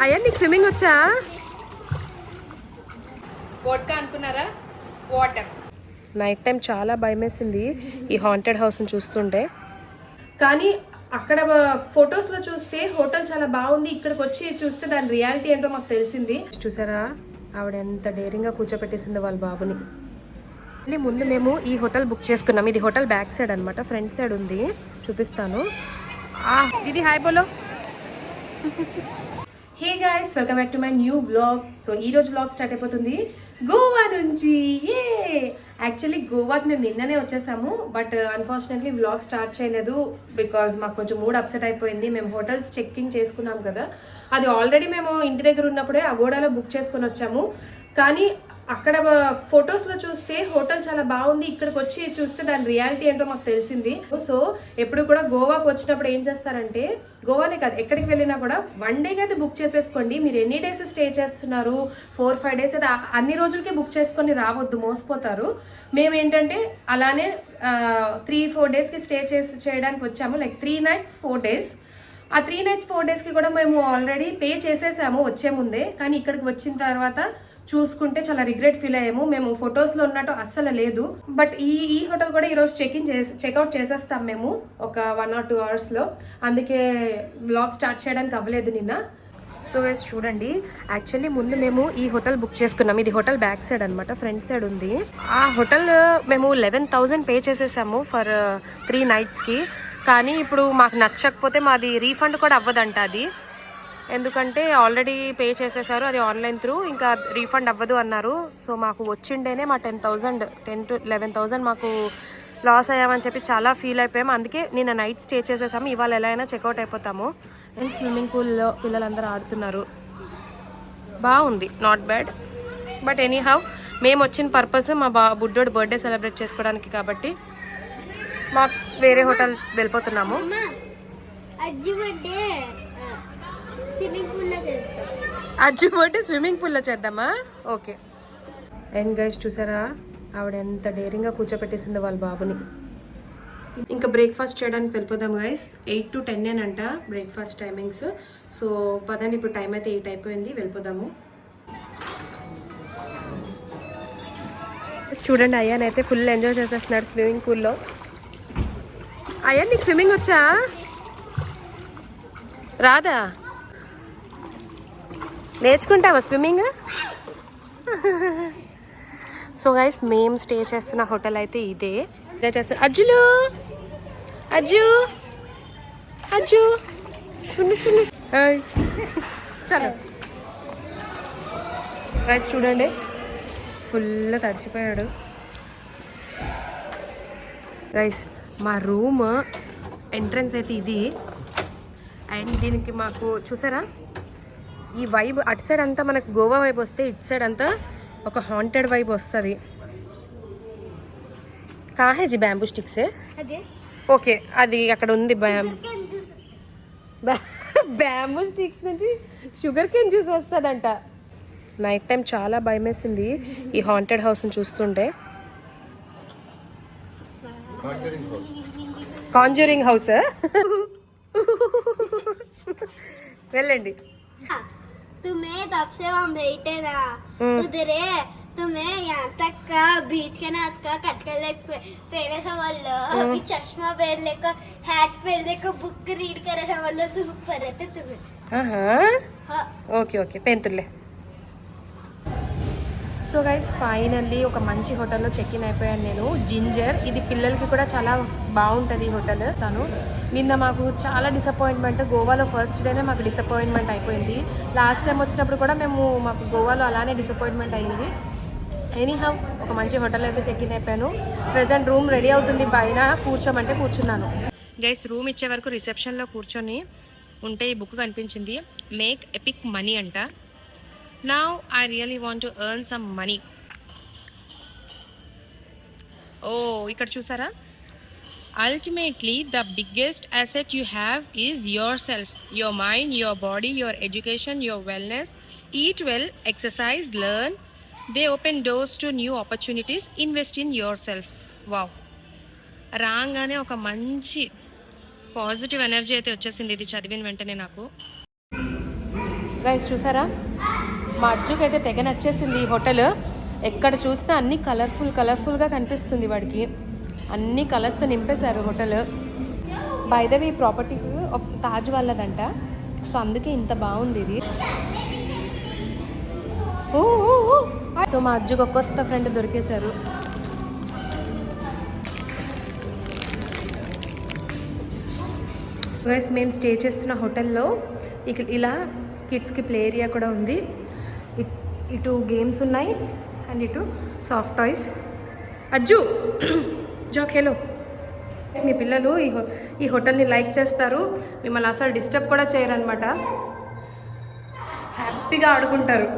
అయ్యా నీకు స్విమ్మింగ్ వచ్చా? వోడ్కా అనుకున్నారా? వాటర్. నైట్ టైం చాలా భయమేసింది ఈ హాంటెడ్ హౌస్ని చూస్తుంటే, కానీ అక్కడ ఫొటోస్లో చూస్తే హోటల్ చాలా బాగుంది, ఇక్కడికి వచ్చి చూస్తే దాని రియాలిటీ ఏంటో మాకు తెలిసింది. చూసారా ఆవిడ ఎంత డేరింగ్గా కూర్చోపెట్టేసిందో వాళ్ళ బాబుని. మళ్ళీ ముందు మేము ఈ హోటల్ బుక్ చేసుకున్నాం. ఇది హోటల్ బ్యాక్ సైడ్ అనమాట, ఫ్రంట్ సైడ్ ఉంది, చూపిస్తాను. ఇది హాయ్ బోలో. Hey guys, welcome back to my new vlog. So ఈరోజు వ్లాగ్ స్టార్ట్ అయిపోతుంది గోవా నుంచి. యాక్చువల్లీ గోవాకి మేము నిన్ననే వచ్చేసాము, బట్ అన్ఫార్చునేట్లీ వ్లాగ్ స్టార్ట్ చేయలేదు బికాజ్ మాకు కొంచెం మూడ్ అప్సెట్ అయిపోయింది. మేము హోటల్స్ చెక్కింగ్ చేసుకున్నాం కదా, అది ఆల్రెడీ మేము ఇంటి దగ్గర ఉన్నప్పుడే అగోడాలో బుక్ చేసుకొని వచ్చాము. కానీ అక్కడ ఫొటోస్లో చూస్తే హోటల్ చాలా బాగుంది, ఇక్కడికి వచ్చి చూస్తే దాని రియాలిటీ ఏంటో మాకు తెలిసింది. సో ఎప్పుడు కూడా గోవాకి వచ్చినప్పుడు ఏం చేస్తారంటే, గోవానే కాదు ఎక్కడికి వెళ్ళినా కూడా వన్ డేకి అయితే బుక్ చేసేసుకోండి. మీరు ఎన్ని డేస్ స్టే చేస్తున్నారు, 4-5 డేస్ అయితే అన్ని రోజులకే బుక్ చేసుకొని రావద్దు, మోసపోతారు. మేము ఏంటంటే అలానే 3-4 డేస్కి స్టే చేయడానికి వచ్చాము, లైక్ 3 nights 4 days. ఆ 3 nights 4 daysకి కూడా మేము ఆల్రెడీ పే చేసేసాము వచ్చే ముందే. కానీ ఇక్కడికి వచ్చిన తర్వాత చూసుకుంటే చాలా రిగ్రెట్ ఫీల్ అయ్యాము. మేము ఫొటోస్లో ఉన్నట్టు అస్సలు లేదు. బట్ ఈ హోటల్ కూడా ఈరోజు చెక్అవుట్ చేసేస్తాం మేము ఒక 1 or 2 hours. అందుకే వ్లాగ్ స్టార్ట్ చేయడానికి అవ్వలేదు నిన్న. సో గైస్ చూడండి, యాక్చువల్లీ ముందు మేము ఈ హోటల్ బుక్ చేసుకున్నాం. ఇది హోటల్ బ్యాక్ సైడ్ అనమాట, ఫ్రంట్ సైడ్ ఉంది. ఆ హోటల్ మేము 11,000 పే చేసేసాము ఫర్ 3 nightsకి. కానీ ఇప్పుడు మాకు నచ్చకపోతే మాది రీఫండ్ కూడా అవ్వదంట అది, ఎందుకంటే ఆల్రెడీ పే చేసేసారు, అది ఆన్లైన్ త్రూ, ఇంకా రీఫండ్ అవ్వదు అన్నారు. సో మాకు వచ్చిండేనే మా 10,000 to 11,000 మాకు లాస్ అయ్యామని చెప్పి చాలా ఫీల్ అయిపోయాము. అందుకే నిన్న నైట్ స్టే చేసేసాము, ఇవాళ ఎలా అయినా చెక్అవుట్ అయిపోతాము. అండ్ స్విమ్మింగ్ పూల్లో పిల్లలందరూ ఆడుతున్నారు, బాగుంది, not bad. But any how మేము వచ్చిన పర్పస్ మా బుడ్డోడు బర్త్డే సెలబ్రేట్ చేసుకోవడానికి కాబట్టి మాకు వేరే హోటల్ వెళ్ళిపోతున్నాము. అజ్జు బర్త్డే స్విమ్మింగ్ పూల్లో చేద్దామా? ఓకే. అండ్ గైస్ చూసారా ఆవిడ ఎంత డేరింగ్గా కూర్చోపెట్టేసిందో వాళ్ళ బాబుని. ఇంకా బ్రేక్ఫాస్ట్ చేయడానికి వెళ్ళిపోదాం గైస్. 8 to 10 అంట బ్రేక్ఫాస్ట్ టైమింగ్స్. సో పదండి, ఇప్పుడు టైం అయితే 8 అయిపోయింది, వెళ్ళిపోదాము. చూడండి అయ్యాన్ అయితే ఫుల్ ఎంజాయ్ చేసేస్తున్నాడు స్విమ్మింగ్ పూల్లో. అయ్యా నీకు స్విమ్మింగ్ వచ్చా? రాదా? నేర్చుకుంటావా స్విమ్మింగ్? సో గైస్ మేము స్టే చేస్తున్న హోటల్ అయితే ఇదే. ఎంజాయ్ చేస్తున్నా. అజ్జులు అజ్జు అజ్జు సున్ను సున్ను చలో గైస్ చూడండి ఫుల్ తడిచిపోయాడు. గైస్ మా రూమ్ ఎంట్రన్స్ అయితే ఇది. అండ్ దీనికి మాకు చూసారా ఈ వైబ్, అటు సైడ్ అంతా మనకు గోవా వైబ్ వస్తే ఇటు సైడ్ అంతా ఒక హాంటెడ్ వైబ్ వస్తుంది. కాహేజీ బ్యాంబూ స్టిక్సే ఓకే, అది అక్కడ ఉంది. బ్యాంబూ స్టిక్స్ నుంచి షుగర్ కేన్ జ్యూస్ వస్తుందంట. నైట్ టైం చాలా భయమేసింది ఈ హాంటెడ్ హౌస్ని చూస్తుంటే. కాంజూరింగ్ హౌస్ వెళ్ళండి. तुम्हें तब से हम बैठे ना उधर तुम्हें यहाँ तक का बीच के नाथ का कटकल पहले सवालो अभी चश्मा पहन लेकर हैट पहन लेकर बुक रीड करे सवालो सुपर रहते तुम्हें. ఓకే ఓకే పెంతులే. సో గైస్ ఫైనల్లీ ఒక మంచి హోటల్లో చెక్ ఇన్ అయిపోయాను నేను. జింజర్, ఇది పిల్లలకి కూడా చాలా బాగుంటుంది ఈ హోటల్. తను నిన్న మాకు చాలా డిసప్పాయింట్మెంట్, గోవాలో ఫస్ట్ డేనే మాకు డిసప్పాయింట్మెంట్ అయిపోయింది. లాస్ట్ టైం వచ్చినప్పుడు కూడా మాకు గోవాలో అలానే డిసప్పాయింట్మెంట్ అయ్యింది. ఎనీహౌ ఒక మంచి హోటల్ అయితే చెక్ ఇన్ అయిపోయాను. ప్రెజెంట్ రూమ్ రెడీ అవుతుంది, పైన కూర్చోమంటే కూర్చున్నాను. గైస్ రూమ్ ఇచ్చే వరకు రిసెప్షన్లో కూర్చొని ఉంటే ఈ బుక్ కనిపించింది, మేక్ ఎపిక్ మనీ అంట. Now I really want to earn some money. Oh, ఇక్కడ చూసారా, ultimately the biggest asset you have is yourself, your mind, your body, your education, your wellness. Eat well, exercise, learn. They open doors to new opportunities. Invest in yourself. Wow, రాగానే ఒక మంచి positive energy అయితే వచ్చేసింది ఇది చదివిన వెంటనే నాకు. Guys చూసారా, మా అజ్జుకి అయితే తెగ నచ్చేసింది ఈ హోటల్. ఎక్కడ చూసినా అన్నీ కలర్ఫుల్గా కనిపిస్తుంది వాడికి. అన్ని కలర్స్తో నింపేశారు హోటల్. బై ద వే ప్రాపర్టీకి ఒక తాజ్ వాళ్ళదంట, సో అందుకే ఇంత బాగుంది ఇది. ఓ సో మా అజ్జుకి ఒక కొత్త ఫ్రెండ్ దొరికేశారు. గైస్ మేము స్టే చేస్తున్న హోటల్లో ఇలా కిడ్స్కి ప్లే ఏరియా కూడా ఉంది. ఇటు గేమ్స్ ఉన్నాయి అండ్ ఇటు సాఫ్ట్ టాయ్స్. అజ్జు జో ఖేలో. మీ పిల్లలు ఈ హోటల్ని లైక్ చేస్తారు, మిమ్మల్ని అసలు డిస్టర్బ్ కూడా చేయరనమాట, హ్యాపీగా ఆడుకుంటారు.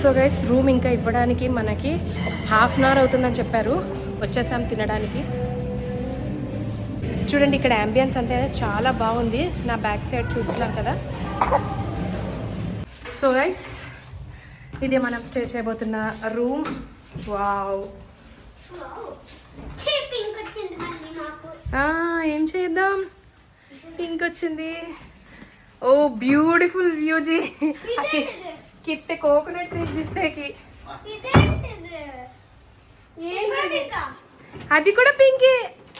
సో గైస్ రూమ్ ఇంకా ఇవ్వడానికి మనకి ½ అన్ అవర్ అవుతుందని చెప్పారు. వచ్చేసాం తినడానికి. చూడండి ఇక్కడ అంబియన్స్ అంటే చాలా బాగుంది. నా బ్యాక్ సైడ్ చూస్తున్నారు కదా. సో గైస్ ఇదే మనం స్టే చేయబోతున్న రూమ్. వావ్, ఏం చేద్దాం, పింక్ వచ్చింది. ఓ బ్యూటిఫుల్ వ్యూ జీ. కిtte కోకోనట్ ట్రీస్ దిస్తేకి అది కూడా పింకే.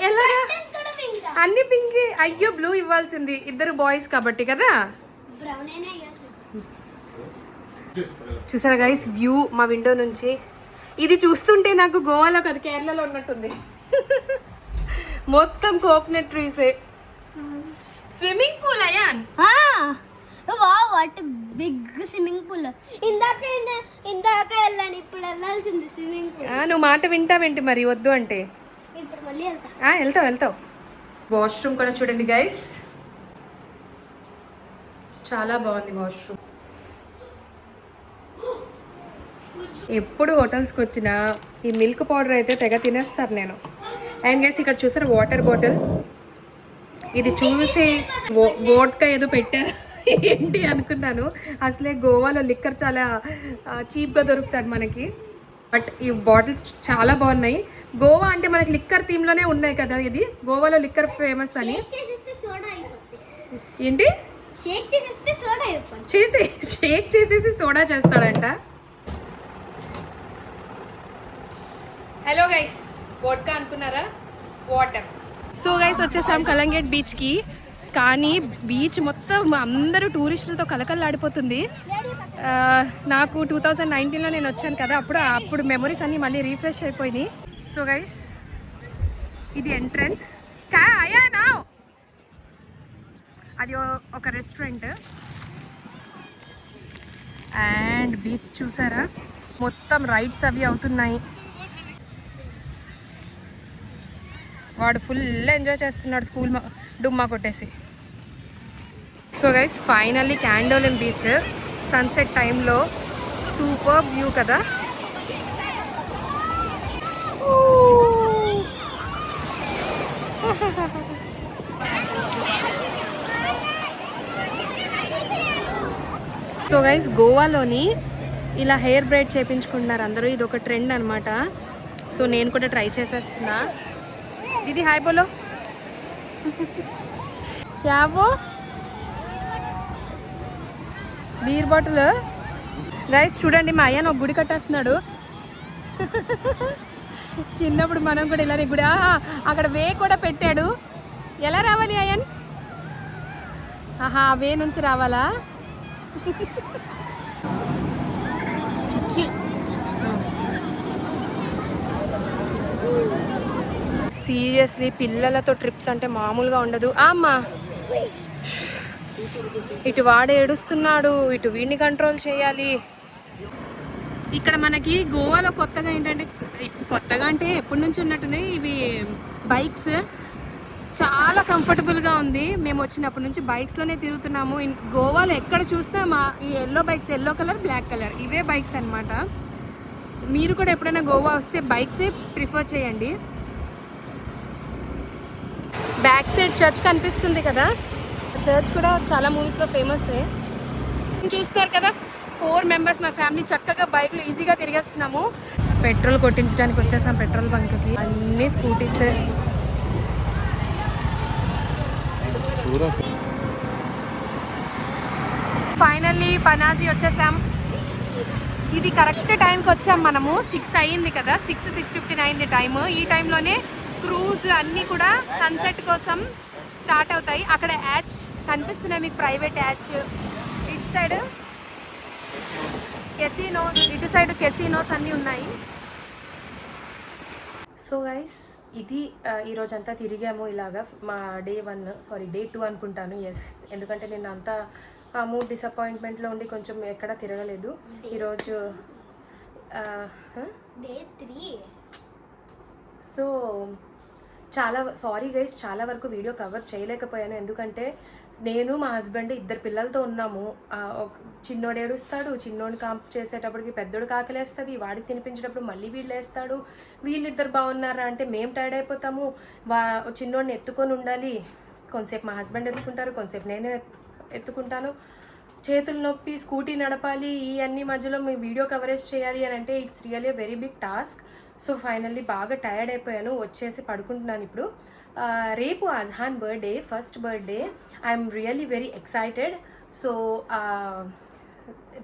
ఎలాగా అన్ని పింకే? అయ్యో బ్లూ ఇవ్వాల్సింది, ఇద్దరు బాయ్స్ కాబట్టి కదా. చూసారా గైస్ వ్యూ మా విండో నుంచి. ఇది చూస్తుంటే నాకు గోవాలో కదా కేరళలో ఉన్నట్టుంది. మొత్తం కోకోనట్ ట్రీసే. స్విమ్మింగ్ పూల్ అయాన్. Wow what big swimming pool. ఇందాక వెళ్ళాను, ఇప్పుడు వెళ్ళాల్సింది స్విమ్మింగ్ పూల్. నువ్వు మాట వింటావేంటి మరి వద్దు అంటే? ఇప్పుడు మళ్ళీ వెళ్తావు. వాష్రూమ్ కూడా చూడండి గైస్, చాలా బాగుంది వాష్రూమ్. ఎప్పుడు హోటల్స్కి వచ్చినా ఈ మిల్క్ పౌడర్ అయితే తెగ తినేస్తారు నేను. అండ్ గైస్ ఇక్కడ చూసారు వాటర్ బాటిల్. ఇది చూసి వోడ్కా ఏదో పెట్టారు ఏంటి అనుకున్నాను. అసలే గోవాలో లిక్కర్ చాలా చీప్గా దొరుకుతుంది మనకి. బట్ ఈ బాటిల్స్ చాలా బాగున్నాయి. గోవా అంటే మనకి లిక్కర్ థీమ్లోనే ఉన్నాయి కదా. ఇది గోవాలో లిక్కర్ ఫేమస్ అని. ఏంటి షేక్ చేసేసి సోడా చేస్తాడంట. హలో గైస్, వోడ్కా అనుకున్నారా? వాటర్. సో గైస్ వచ్చేసాం కలంగేట్ బీచ్కి. కానీ బీచ్ మొత్తం అందరూ టూరిస్టులతో కలకల్లాడిపోతుంది. నాకు 2019లో నేను వచ్చాను కదా, అప్పుడు మెమరీస్ అన్నీ మళ్ళీ రీఫ్రెష్ అయిపోయినాయి. సో గైస్ ఇది ఎంట్రన్స్. అది ఒక రెస్టారెంట్. అండ్ బీచ్ చూసారా, మొత్తం రైడ్స్ అవి అవుతున్నాయి. వాడు ఫుల్ ఎంజాయ్ చేస్తున్నాడు స్కూల్ డుమ్మా కొట్టేసి. So guys finally Candolim beach sunset టైంలో సూపర్ వ్యూ కదా. సో గైస్ గోవాలోని ఇలా హెయిర్ బ్రైడ్ చేయించుకుంటున్నారు అందరూ. ఇది ఒక ట్రెండ్ అనమాట. సో నేను కూడా ట్రై చేసేస్తున్నా. दीदी हाय बोलो. क्या वो బీర్ బాటిల్. గైస్ చూడండి మా అయ్యను ఒక గుడి కట్టేస్తున్నాడు. చిన్నప్పుడు మనం కూడా ఇలానే గుడి. అక్కడ వే కూడా పెట్టాడు. ఎలా రావాలి అయ్యన్? వే నుంచి రావాలా? సీరియస్లీ పిల్లలతో ట్రిప్స్ అంటే మామూలుగా ఉండదు. అమ్మా ఇటు వాడు ఏడుస్తున్నాడు, ఇటు వీడిని కంట్రోల్ చేయాలి. ఇక్కడ మనకి గోవాలో కొత్తగా ఏంటంటే, కొత్తగా అంటే ఎప్పటి నుంచి ఉన్నట్టున్నాయి ఇవి బైక్స్. చాలా కంఫర్టబుల్గా ఉంది. మేము వచ్చినప్పటి నుంచి బైక్స్లోనే తిరుగుతున్నాము. గోవాలో ఎక్కడ చూసినా ఈ yellow bikes, yellow colour black colour ఇవే బైక్స్ అనమాట. మీరు కూడా ఎప్పుడైనా గోవా వస్తే బైక్సే ప్రిఫర్ చేయండి. బ్యాక్ సైడ్ చర్చ్ కనిపిస్తుంది కదా, చర్చ్ కూడా చాలా మూవీస్లో ఫేమస్. చూస్తారు కదా 4 మెంబర్స్ మా ఫ్యామిలీ చక్కగా బైక్లో ఈజీగా తిరిగేస్తున్నాము. పెట్రోల్ కొట్టించడానికి వచ్చేసాం పెట్రోల్ బంక్కి. అన్నీ స్కూటీసే. ఫైనల్లీ పనాజీ వచ్చేసాం. ఇది కరెక్ట్ టైంకి వచ్చాం మనము. 6 అయ్యింది కదా, 6:59 అయింది టైము. ఈ టైంలోనే క్రూజ్ అన్నీ కూడా సన్సెట్ కోసం స్టార్ట్ అవుతాయి. అక్కడ యాచ్ కనిపిస్తున్నాయి మీకు, ప్రైవేట్ యాచ్. ఇటు సైడ్ కెసినో, ఇటు సైడ్ కెసినోస్ అన్నీ ఉన్నాయి. సో గైస్, ఇది ఈరోజంతా తిరిగాము ఇలాగా. మా డే 2 అనుకుంటాను. ఎస్, ఎందుకంటే నేను అంతా మూడ్ డిసప్పాయింట్మెంట్లో ఉండి కొంచెం ఎక్కడ తిరగలేదు ఈరోజు. డే 3. సో సారీ గైస్, చాలా వరకు వీడియో కవర్ చేయలేకపోయాను. ఎందుకంటే నేను మా హస్బెండ్ ఇద్దరు పిల్లలతో ఉన్నాము. చిన్నోడు ఏడుస్తాడు, చిన్నోడిని కాంప్ చేసేటప్పటికి పెద్దోడు కాకలేస్తుంది, వాడికి తినిపించేటప్పుడు మళ్ళీ వీళ్ళు వేస్తాడు. వీళ్ళిద్దరు బాగున్నారా అంటే మేము టైర్డ్ అయిపోతాము. చిన్నోడిని ఎత్తుకొని ఉండాలి. కొంతసేపు మా హస్బెండ్ ఎత్తుకుంటారు, కొంతసేపు నేనే ఎత్తుకుంటాను. చేతులు నొప్పి, స్కూటీ నడపాలి, ఈ అన్ని మధ్యలో మీ వీడియో కవరేజ్ చేయాలి అని అంటే it's really a very big task. So finally బాగా టైర్డ్ అయిపోయాను, వచ్చేసి పడుకుంటున్నాను ఇప్పుడు. రేపు Azhan birthday, first birthday. I'm really very excited. So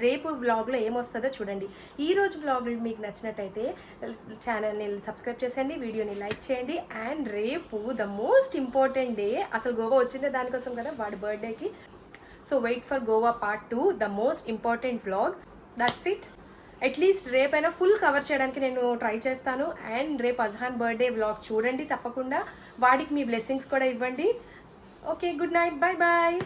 రేపు వ్లాగ్లో ఏమొస్తుందో చూడండి. ఈరోజు వ్లాగ్ మీకు నచ్చినట్టయితే ఛానల్ని సబ్స్క్రైబ్ చేసేయండి, వీడియోని లైక్ చేయండి. అండ్ రేపు ద మోస్ట్ ఇంపార్టెంట్ డే, అసలు గోవా వచ్చిందే దానికోసం కదా, వాడి బర్త్డేకి. So wait for Goa part 2, the most important vlog. That's it. At least రేపైనా ఫుల్ కవర్ చేయడానికి నేను ట్రై చేస్తాను. అండ్ రేపు అజ్హాన్ బర్త్డే వ్లాగ్ చూడండి తప్పకుండా. వాడికి మీ బ్లెస్సింగ్స్ కూడా ఇవ్వండి. Okay, good night, bye bye.